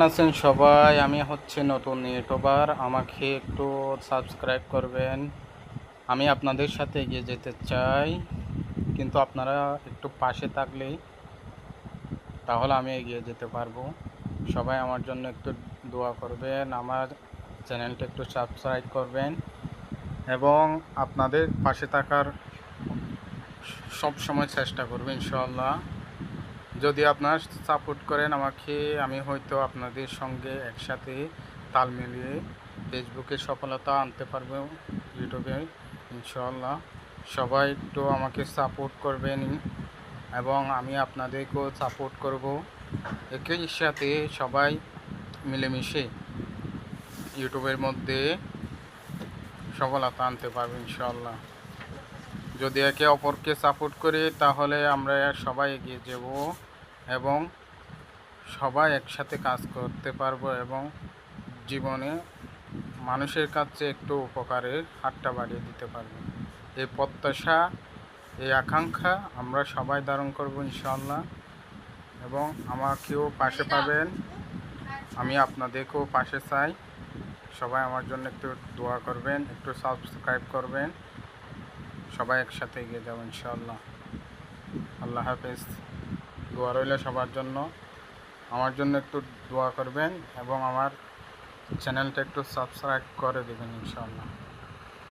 আছেন সবাই, আমি হচ্ছে নতুন ইউটিউবার, আমাকে একটু সাবস্ক্রাইব করবেন। আমি আপনাদের সাথে এগিয়ে যেতে চাই, কিন্তু আপনারা একটু পাশে থাকলেই তাহলে আমি এগিয়ে যেতে পারবো। সবাই আমার জন্য একটু দোয়া করবেন, আমার চ্যানেলটা একটু সাবস্ক্রাইব করবেন এবং আপনাদের পাশে থাকার সব সময় চেষ্টা করবেন ইনশাআল্লাহ। যদি আপনারা সাপোর্ট করেন আমাকে, আমি হয়তো আপনাদের সঙ্গে একসাথে তাল মিলিয়ে ফেসবুকে সফলতা আনতে পারবো, ইউটিউবে ইনশাআল্লাহ। সবাই একটু আমাকে সাপোর্ট করবেন এবং আমি আপনাদেরকেও সাপোর্ট করব। একই সাথে সবাই মিলেমিশে ইউটিউবের মধ্যে সফলতা আনতে পারবো ইনশাআল্লাহ। যদি একে অপরকে সাপোর্ট করি তাহলে আমরা সবাই এগিয়ে যাব এবং সবাই একসাথে কাজ করতে পারবো এবং জীবনে মানুষের কাছে একটু উপকারের হাতটা বাড়িয়ে দিতে পারবো। এই প্রত্যাশা, এই আকাঙ্ক্ষা আমরা সবাই ধারণ করব ইনশাআল্লাহ। এবং আমাকেও পাশে পাবেন, আমি আপনাদেরকেও পাশে চাই। সবাই আমার জন্য একটু দোয়া করবেন, একটু সাবস্ক্রাইব করবেন। সবাই একসাথে এগিয়ে যাবো ইনশাআল্লাহ। আল্লাহ হাফেজ। দোয়া রইল সবার জন্য, আমার জন্য একটু দোয়া করবেন এবং আমার চ্যানেলটা একটু সাবস্ক্রাইব করে দেবেন ইনশাআল্লাহ।